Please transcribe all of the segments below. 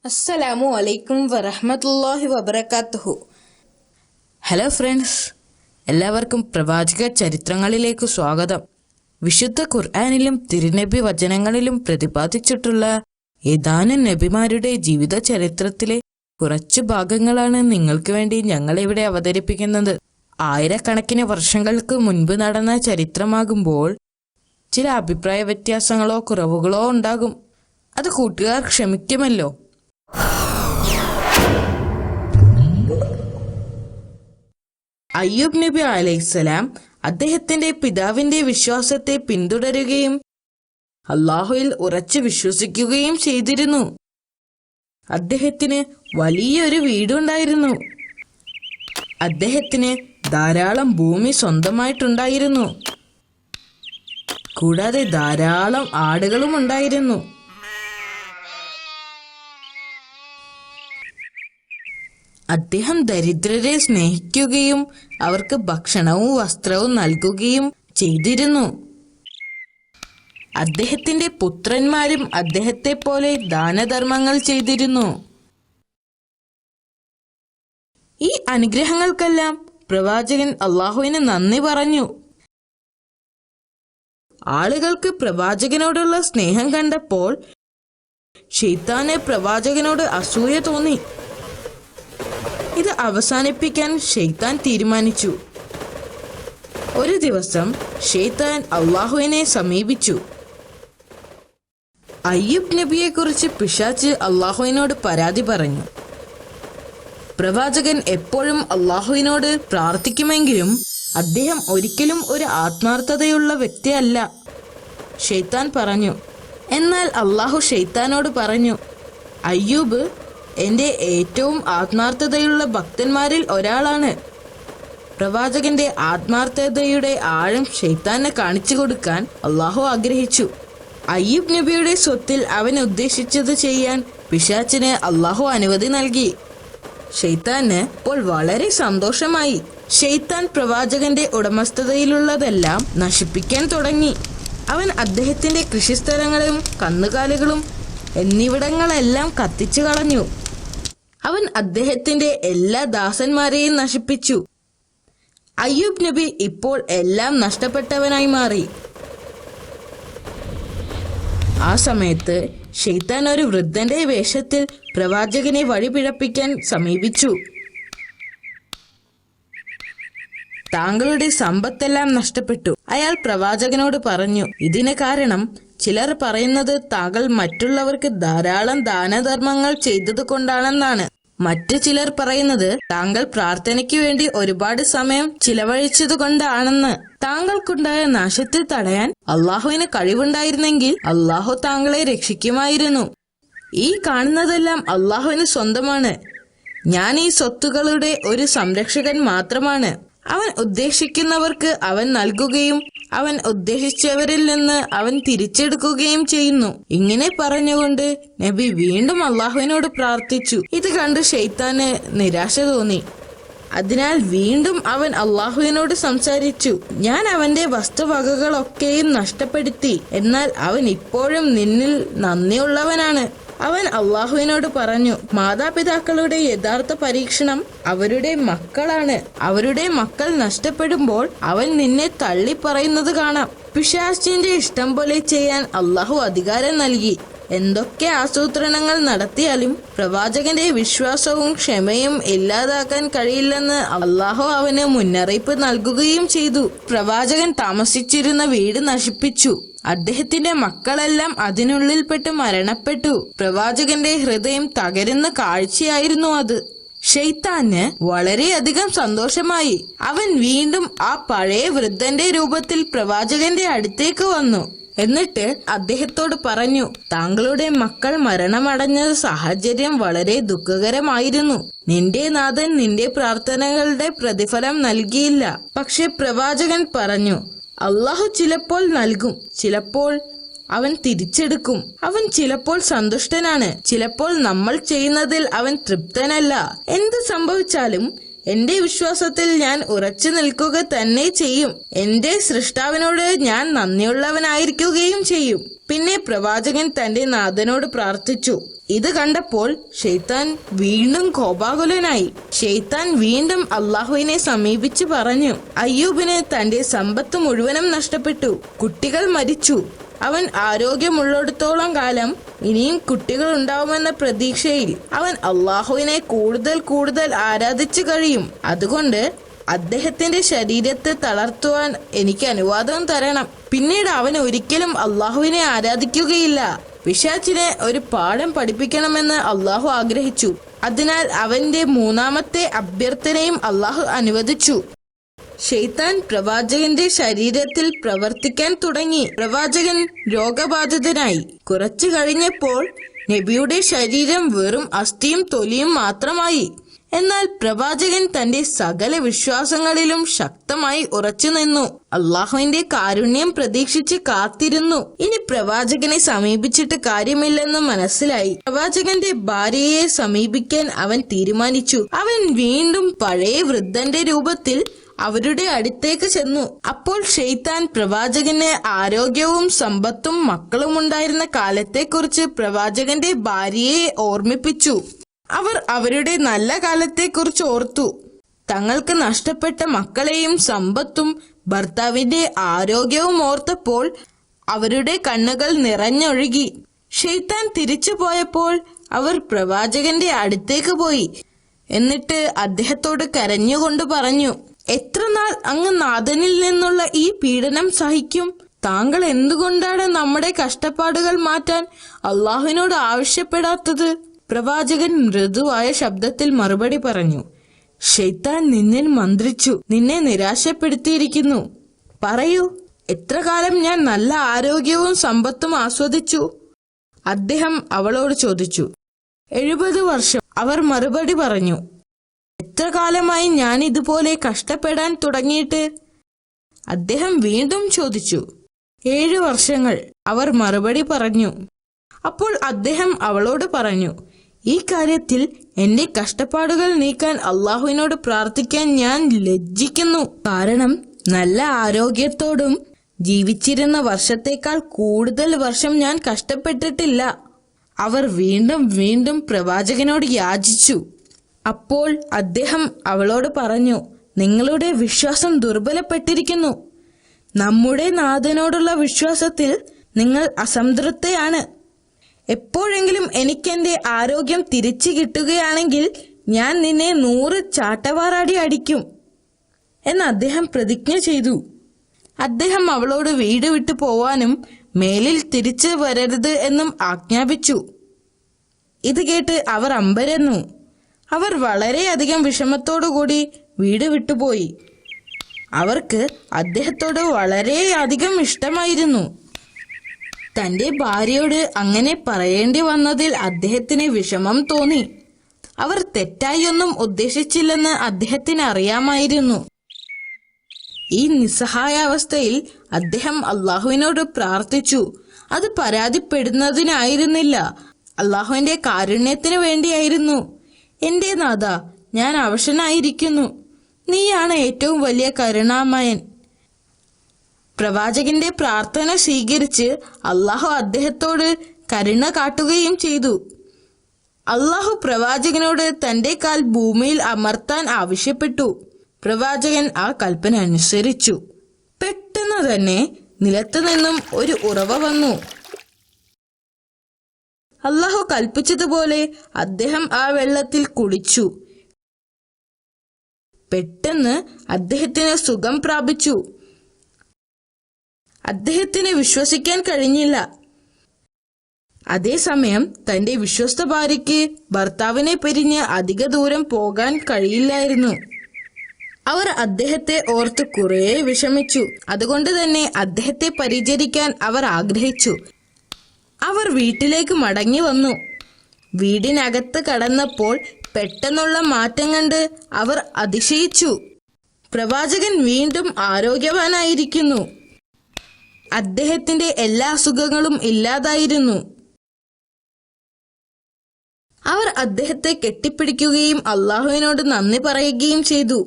അസ്സലാമു അലൈക്കും വറഹ്മത്തുള്ളാഹി വബറകാതുഹു. ഹലോ ഫ്രണ്ട്സ്, എല്ലാവർക്കും പ്രവാചക ചരിത്രങ്ങളിലേക്ക് സ്വാഗതം. വിശുദ്ധ ഖുർആനിലും തിരുനബി വചനങ്ങളിലും പ്രതിപാദിച്ചിട്ടുള്ള ഏതാനും നബിമാരുടെ ജീവിത ചരിത്രത്തിലെ കുറച്ചു ഭാഗങ്ങളാണ് നിങ്ങൾക്ക് വേണ്ടി ഞങ്ങളിവിടെ അവതരിപ്പിക്കുന്നത്. ആയിരക്കണക്കിന് വർഷങ്ങൾക്ക് മുൻപ് നടന്ന ചരിത്രമാകുമ്പോൾ ചില അഭിപ്രായ വ്യത്യാസങ്ങളോ കുറവുകളോ ഉണ്ടാകും. അത് കൂട്ടുകാർ ക്ഷമിക്കുമല്ലോ. അയ്യൂബ് നബി അലൈഹിസ്സലാം അദ്ദേഹത്തിന്റെ പിതാവിന്റെ വിശ്വാസത്തെ പിന്തുടരുകയും അള്ളാഹുവിൽ ഉറച്ചു വിശ്വസിക്കുകയും ചെയ്തിരുന്നു. അദ്ദേഹത്തിന് വലിയൊരു വീടുണ്ടായിരുന്നു. അദ്ദേഹത്തിന് ധാരാളം ഭൂമി സ്വന്തമായിട്ടുണ്ടായിരുന്നു. കൂടാതെ ധാരാളം ആടുകളും ഉണ്ടായിരുന്നു. അദ്ദേഹം ദരിദ്രരെ സ്നേഹിക്കുകയും അവർക്ക് ഭക്ഷണവും വസ്ത്രവും നൽകുകയും ചെയ്തിരുന്നു. അദ്ദേഹത്തിന്റെ പുത്രന്മാരും അദ്ദേഹത്തെ പോലെ ദാനധർമ്മങ്ങൾ ചെയ്തിരുന്നു. ഈ അനുഗ്രഹങ്ങൾക്കെല്ലാം പ്രവാചകൻ അള്ളാഹുവിന് നന്ദി പറഞ്ഞു. ആളുകൾക്ക് പ്രവാചകനോടുള്ള സ്നേഹം കണ്ടപ്പോൾ ശൈത്താന് പ്രവാചകനോട് അസൂയ തോന്നി. ഇത് അവസാനിപ്പിക്കാൻ ശൈത്താൻ തീരുമാനിച്ചു. ഒരു ദിവസം ശൈത്താൻ അള്ളാഹുവിനെ സമീപിച്ചു. അയ്യൂബ് നബിയെക്കുറിച്ച് പിശാച് അള്ളാഹുവിനോട് പരാതി പറഞ്ഞു. പ്രവാചകൻ എപ്പോഴും അള്ളാഹുവിനോട് പ്രാർത്ഥിക്കുമെങ്കിലും അദ്ദേഹം ഒരിക്കലും ഒരു ആത്മാർത്ഥതയുള്ള വ്യക്തിയല്ല. ശൈത്താൻ പറഞ്ഞു. എന്നാൽ അള്ളാഹു ശൈത്താനോട് പറഞ്ഞു, അയ്യൂബ് എന്റെ ഏറ്റവും ആത്മാർത്ഥതയുള്ള ഭക്തന്മാരിൽ ഒരാളാണ്. പ്രവാചകന്റെ ആത്മാർത്ഥതയുടെ ആഴം ശൈത്താനെ കാണിച്ചു കൊടുക്കാൻ അള്ളാഹു ആഗ്രഹിച്ചു. അയ്യൂബ് നബിയുടെ സ്വത്തിൽ അവൻ ഉദ്ദേശിച്ചത് ചെയ്യാൻ പിശാചിന് അള്ളാഹു അനുമതി നൽകി. ശൈത്താന് ഇപ്പോൾ വളരെ സന്തോഷമായി. ശൈത്താൻ പ്രവാചകന്റെ ഉടമസ്ഥതയിലുള്ളതെല്ലാം നശിപ്പിക്കാൻ തുടങ്ങി. അവൻ അദ്ദേഹത്തിന്റെ കൃഷിസ്ഥലങ്ങളും കന്നുകാലികളും എന്നിവിടങ്ങളെല്ലാം കത്തിച്ചു കളഞ്ഞു. അവൻ അദ്ദേഹത്തിന്റെ എല്ലാ ദാസന്മാരെയും നശിപ്പിച്ചു. അയ്യൂബ് നബി ഇപ്പോൾ എല്ലാം നഷ്ടപ്പെട്ടവനായി മാറി. ആ സമയത്ത് ശൈത്താൻ ഒരു വൃദ്ധന്റെ വേഷത്തിൽ പ്രവാചകനെ വഴിപിഴപ്പിക്കാൻ സമീപിച്ചു. താങ്കളുടെ സമ്പത്തെല്ലാം നഷ്ടപ്പെട്ടു. അയാൾ പ്രവാചകനോട് പറഞ്ഞു, ഇതിന് കാരണം ചിലർ പറയുന്നത് താങ്കൾ മറ്റുള്ളവർക്ക് ധാരാളം ദാനധർമ്മങ്ങൾ ചെയ്തത് കൊണ്ടാണെന്നാണ്. മറ്റു ചിലർ പറയുന്നത് താങ്കൾ പ്രാർത്ഥനയ്ക്ക് വേണ്ടി ഒരുപാട് സമയം ചിലവഴിച്ചത് കൊണ്ടാണെന്ന്. താങ്കൾക്കുണ്ടായ നാശത്തെ തടയാൻ അള്ളാഹുവിന് കഴിവുണ്ടായിരുന്നെങ്കിൽ അള്ളാഹു താങ്കളെ രക്ഷിക്കുമായിരുന്നു. ഈ കാണുന്നതെല്ലാം അള്ളാഹുവിന് സ്വന്തമാണ്. ഞാൻ ഈ സ്വത്തുക്കളുടെ ഒരു സംരക്ഷകൻ മാത്രമാണ്. അവൻ ഉദ്ദേശിക്കുന്നവർക്ക് അവൻ നൽകുകയും അവൻ ഉദ്ദേശിച്ചവരിൽ നിന്ന് അവൻ തിരിച്ചെടുക്കുകയും ചെയ്യുന്നു. ഇങ്ങനെ പറഞ്ഞുകൊണ്ട് നബി വീണ്ടും അള്ളാഹുവിനോട് പ്രാർത്ഥിച്ചു. ഇത് കണ്ട് ശൈത്താന് നിരാശ തോന്നി. അതിനാൽ വീണ്ടും അവൻ അള്ളാഹുവിനോട് സംസാരിച്ചു. ഞാൻ അവന്റെ വസ്തുവകകളൊക്കെയും നഷ്ടപ്പെടുത്തി, എന്നാൽ അവൻ ഇപ്പോഴും നിന്നിൽ നന്ദിയുള്ളവനാണ്. അവൻ അള്ളാഹുവിനോട് പറഞ്ഞു, മാതാപിതാക്കളുടെ യഥാർത്ഥ പരീക്ഷണം അവരുടെ മക്കളാണ്. അവരുടെ മക്കൾ നഷ്ടപ്പെടുമ്പോൾ അവൻ നിന്നെ തള്ളി പറയുന്നത് കാണാം. പിശാചിന്റെ ഇഷ്ടം പോലെ ചെയ്യാൻ അള്ളാഹു അധികാരം നൽകി. എന്തൊക്കെ ആസൂത്രണങ്ങൾ നടത്തിയാലും പ്രവാചകന്റെ വിശ്വാസവും ക്ഷമയും ഇല്ലാതാക്കാൻ കഴിയില്ലെന്ന് അള്ളാഹു അവന് മുന്നറിയിപ്പ് നൽകുകയും ചെയ്തു. പ്രവാചകൻ താമസിച്ചിരുന്ന വീട് നശിപ്പിച്ചു. അദ്ദേഹത്തിന്റെ മക്കളെല്ലാം അതിനുള്ളിൽപ്പെട്ട് മരണപ്പെട്ടു. പ്രവാചകന്റെ ഹൃദയം തകരുന്ന കാഴ്ചയായിരുന്നു അത്. ശൈത്താന് വളരെയധികം സന്തോഷമായി. അവൻ വീണ്ടും ആ പഴയ വൃദ്ധന്റെ രൂപത്തിൽ പ്രവാചകന്റെ അടുത്തേക്ക് വന്നു. എന്നിട്ട് അദ്ദേഹത്തോട് പറഞ്ഞു, താങ്കളുടെ മക്കൾ മരണമടഞ്ഞ സാഹചര്യം വളരെ ദുഃഖകരമായിരുന്നു. നിന്റെ നാഥൻ നിന്റെ പ്രാർത്ഥനകളുടെ പ്രതിഫലം നൽകിയില്ല. പക്ഷെ പ്രവാചകൻ പറഞ്ഞു, അള്ളാഹു ചിലപ്പോൾ നൽകും, ചിലപ്പോൾ അവൻ തിരിച്ചെടുക്കും. അവൻ ചിലപ്പോൾ സന്തുഷ്ടനാണ്, ചിലപ്പോൾ നമ്മൾ ചെയ്യുന്നതിൽ അവൻ തൃപ്തനല്ല. എന്ത് സംഭവിച്ചാലും എന്റെ വിശ്വാസത്തിൽ ഞാൻ ഉറച്ചു നിൽക്കുക തന്നെ ചെയ്യും. എന്റെ സൃഷ്ടാവിനോട് ഞാൻ നന്ദിയുള്ളവനായിരിക്കുകയും ചെയ്യും. പിന്നെ പ്രവാചകൻ തന്റെ നാഥനോട് പ്രാർത്ഥിച്ചു. ഇത് കണ്ടപ്പോൾ ശൈത്താൻ വീണ്ടും കോപാകുലനായി. ശൈത്താൻ വീണ്ടും അള്ളാഹുവിനെ സമീപിച്ച് പറഞ്ഞു, അയ്യൂബിന് തന്റെ സമ്പത്ത് മുഴുവനും നഷ്ടപ്പെട്ടു, കുട്ടികൾ മരിച്ചു. അവൻ ആരോഗ്യമുള്ളിടത്തോളം കാലം ഇനിയും കുട്ടികൾ ഉണ്ടാവുമെന്ന പ്രതീക്ഷയിൽ അവൻ അള്ളാഹുവിനെ കൂടുതൽ കൂടുതൽ ആരാധിച്ചു കഴിയും. അതുകൊണ്ട് അദ്ദേഹത്തിന്റെ ശരീരത്തെ തളർത്തുവാൻ എനിക്ക് അനുവാദം തരണം. പിന്നീട് അവൻ ഒരിക്കലും അള്ളാഹുവിനെ ആരാധിക്കുകയില്ല. പിശാചിനെ ഒരു പാഠം പഠിപ്പിക്കണമെന്ന് അള്ളാഹു ആഗ്രഹിച്ചു. അതിനാൽ അവന്റെ മൂന്നാമത്തെ അഭ്യർത്ഥനയും അള്ളാഹു അനുവദിച്ചു. ശൈത്താൻ പ്രവാചകന്റെ ശരീരത്തിൽ പ്രവർത്തിക്കാൻ തുടങ്ങി. പ്രവാചകൻ രോഗബാധിതനായി. കുറച്ചു കഴിഞ്ഞപ്പോൾ നബിയുടെ ശരീരം വെറും അസ്ഥിയും തൊലിയും മാത്രമായി. എന്നാൽ പ്രവാചകൻ തന്റെ സകല വിശ്വാസങ്ങളിലും ശക്തമായി ഉറച്ചു നിന്നു. അള്ളാഹുവിന്റെ കാരുണ്യം പ്രതീക്ഷിച്ച് കാത്തിരുന്നു. ഇനി പ്രവാചകനെ സമീപിച്ചിട്ട് കാര്യമില്ലെന്ന് മനസ്സിലായി. പ്രവാചകന്റെ ഭാര്യയെ സമീപിക്കാൻ അവൻ തീരുമാനിച്ചു. അവൻ വീണ്ടും പഴയ വൃദ്ധന്റെ രൂപത്തിൽ അവരുടെ അടുത്തേക്ക് ചെന്നു. അപ്പോൾ ശൈത്താൻ പ്രവാചകന് ആരോഗ്യവും സമ്പത്തും മക്കളും ഉണ്ടായിരുന്ന കാലത്തെക്കുറിച്ച് പ്രവാചകന്റെ ഭാര്യയെ ഓർമ്മിപ്പിച്ചു. അവർ അവരുടെ നല്ല കാലത്തെക്കുറിച്ച് ഓർത്തു. തങ്ങൾക്ക് നഷ്ടപ്പെട്ട മക്കളെയും സമ്പത്തും ഭർത്താവിന്റെ ആരോഗ്യവും ഓർത്തപ്പോൾ അവരുടെ കണ്ണുകൾ നിറഞ്ഞൊഴുകി. ശൈത്താൻ തിരിച്ചു പോയപ്പോൾ അവർ പ്രവാചകന്റെ അടുത്തേക്ക് പോയി. എന്നിട്ട് അദ്ദേഹത്തോട് കരഞ്ഞുകൊണ്ട് പറഞ്ഞു, എത്ര നാൾ അങ്ങ് നാഥനിൽ നിന്നുള്ള ഈ പീഡനം സഹിക്കും? താങ്കൾ എന്തുകൊണ്ടാണ് നമ്മുടെ കഷ്ടപ്പാടുകൾ മാറ്റാൻ അള്ളാഹുവിനോട് ആവശ്യപ്പെടാത്തത്? പ്രവാചകൻ മൃദുവായ ശബ്ദത്തിൽ മറുപടി പറഞ്ഞു, ശൈത്താൻ നിന്നിൽ മന്ത്രിച്ചു, നിന്നെ നിരാശപ്പെടുത്തിയിരിക്കുന്നു. പറയൂ, എത്ര കാലം ഞാൻ നല്ല ആരോഗ്യവും സമ്പത്തും ആസ്വദിച്ചു? അദ്ദേഹം അവളോട് ചോദിച്ചു. 70 വർഷം, അവർ മറുപടി പറഞ്ഞു. എത്ര കാലമായി ഞാൻ ഇതുപോലെ കഷ്ടപ്പെടാൻ തുടങ്ങിയിട്ട്? അദ്ദേഹം വീണ്ടും ചോദിച്ചു. 7 വർഷങ്ങൾ, അവർ മറുപടി പറഞ്ഞു. അപ്പോൾ അദ്ദേഹം അവളോട് പറഞ്ഞു, ഈ കാര്യത്തിൽ എന്റെ കഷ്ടപ്പാടുകൾ നീക്കാൻ അള്ളാഹുവിനോട് പ്രാർത്ഥിക്കാൻ ഞാൻ ലജ്ജിക്കുന്നു. കാരണം നല്ല ആരോഗ്യത്തോടും ജീവിച്ചിരുന്ന വർഷത്തേക്കാൾ കൂടുതൽ വർഷം ഞാൻ കഷ്ടപ്പെട്ടിട്ടില്ല. അവർ വീണ്ടും വീണ്ടും പ്രവാചകനോട് യാചിച്ചു. അപ്പോൾ അദ്ദേഹം അവളോട് പറഞ്ഞു, നിങ്ങളുടെ വിശ്വാസം ദുർബലപ്പെട്ടിരിക്കുന്നു. നമ്മുടെ നാഥനോടുള്ള വിശ്വാസത്തിൽ നിങ്ങൾ അസംതൃപ്തയാണ്. എപ്പോഴെങ്കിലും എനിക്കെന്റെ ആരോഗ്യം തിരിച്ചു കിട്ടുകയാണെങ്കിൽ ഞാൻ നിന്നെ 100 ചാട്ടവാറടി അടിക്കും എന്ന് അദ്ദേഹം പ്രതിജ്ഞ ചെയ്തു. അദ്ദേഹം അവളോട് വീട് വിട്ടു പോവാനും മേലിൽ തിരിച്ചു വരരുത് എന്നും ആജ്ഞാപിച്ചു. ഇത് കേട്ട് അവർ അമ്പരന്നു. അവർ വളരെയധികം വിഷമത്തോടുകൂടി വീട് വിട്ടുപോയി. അവർക്ക് അദ്ദേഹത്തോട് വളരെയധികം ഇഷ്ടമായിരുന്നു. തന്റെ ഭാര്യയോട് അങ്ങനെ പറയേണ്ടി വന്നതിൽ അദ്ദേഹത്തിന് വിഷമം തോന്നി. അവർ തെറ്റായൊന്നും ഉദ്ദേശിച്ചില്ലെന്ന് അദ്ദേഹത്തിന് അറിയാമായിരുന്നു. ഈ നിസ്സഹായാവസ്ഥയിൽ അദ്ദേഹം അള്ളാഹുവിനോട് പ്രാർത്ഥിച്ചു. അത് പരാതിപ്പെടുന്നതിനായിരുന്നില്ല, അള്ളാഹുവിന്റെ കാരുണ്യത്തിന് വേണ്ടിയായിരുന്നു. എന്റെ നാഥ, ഞാൻ അവശനായിരിക്കുന്നു. നീയാണ് ഏറ്റവും വലിയ കരുണാമയൻ. പ്രവാചകന്റെ പ്രാർത്ഥന സ്വീകരിച്ച് അള്ളാഹു അദ്ദേഹത്തോട് കരുണ കാട്ടുകയും ചെയ്തു. അള്ളാഹു പ്രവാചകനോട് തന്റെ കാൽ ഭൂമിയിൽ അമർത്താൻ ആവശ്യപ്പെട്ടു. പ്രവാചകൻ ആ കൽപ്പന അനുസരിച്ചു. പെട്ടെന്ന് തന്നെ നിലത്തു നിന്നും ഒരു ഉറവ വന്നു. അള്ളാഹു കൽപ്പിച്ചതുപോലെ അദ്ദേഹം ആ വെള്ളത്തിൽ കുളിച്ചു. പെട്ടെന്ന് അദ്ദേഹത്തിന് സുഖം പ്രാപിച്ചു. അദ്ദേഹത്തിന് വിശ്വസിക്കാൻ കഴിഞ്ഞില്ല. അതേസമയം തന്റെ വിശ്വസ്ത ഭാര്യയ്ക്ക് ഭർത്താവിനെ പിരിഞ്ഞ് അധിക ദൂരം പോകാൻ കഴിയില്ലായിരുന്നു. അവർ അദ്ദേഹത്തെ ഓർത്ത് കുറേ വിഷമിച്ചു. അതുകൊണ്ട് തന്നെ അദ്ദേഹത്തെ പരിചരിക്കാൻ അവർ ആഗ്രഹിച്ചു. അവർ വീട്ടിലേക്ക് മടങ്ങി വന്നു. വീടിനകത്ത് കടന്നപ്പോൾ പെട്ടെന്നുള്ള മാറ്റം കണ്ട് അവർ അതിശയിച്ചു. പ്രവാചകൻ വീണ്ടും ആരോഗ്യവാനായിരിക്കുന്നു. അദ്ദേഹത്തിന്റെ എല്ലാ അസുഖങ്ങളും ഇല്ലാതായിരുന്നു. അവർ അദ്ദേഹത്തെ കെട്ടിപ്പിടിക്കുകയും അള്ളാഹുവിനോട് നന്ദി പറയുകയും ചെയ്തു.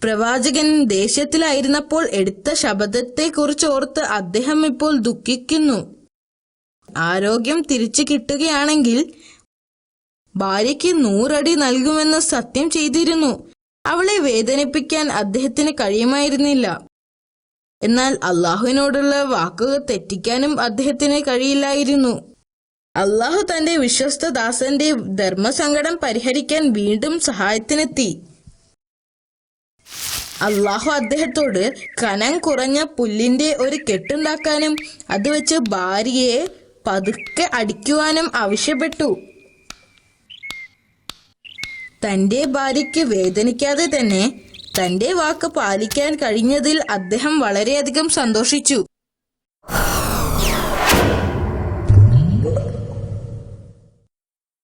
പ്രവാചകൻ ദേഷ്യത്തിലായിരുന്നപ്പോൾ എടുത്ത ശപഥത്തെക്കുറിച്ച് ഓർത്ത് അദ്ദേഹം ഇപ്പോൾ ദുഃഖിക്കുന്നു. ആരോഗ്യം തിരിച്ചു കിട്ടുകയാണെങ്കിൽ ഭാര്യയ്ക്ക് 100 അടി നൽകുമെന്ന് സത്യം ചെയ്തിരുന്നു. അവളെ വേദനിപ്പിക്കാൻ അദ്ദേഹത്തിന് കഴിയുമായിരുന്നില്ല. എന്നാൽ അള്ളാഹുവിനോടുള്ള വാക്കുകൾ തെറ്റിക്കാനും അദ്ദേഹത്തിന് കഴിയില്ലായിരുന്നു. അള്ളാഹു തന്റെ വിശ്വസ്ത ദാസന്റെ ധർമ്മസങ്കടം പരിഹരിക്കാൻ വീണ്ടും സഹായത്തിനെത്തി. അള്ളാഹു അദ്ദേഹത്തോട് കനം കുറഞ്ഞ പുല്ലിന്റെ ഒരു കെട്ടുണ്ടാക്കാനും അത് വെച്ച് ഭാര്യയെ പതുക്കെ അടിക്കുവാനും ആവശ്യപ്പെട്ടു. തന്റെ ഭാര്യയ്ക്ക് വേദനിക്കാതെ തന്നെ തന്റെ വാക്ക് പാലിക്കാൻ കഴിഞ്ഞതിൽ അദ്ദേഹം വളരെയധികം സന്തോഷിച്ചു.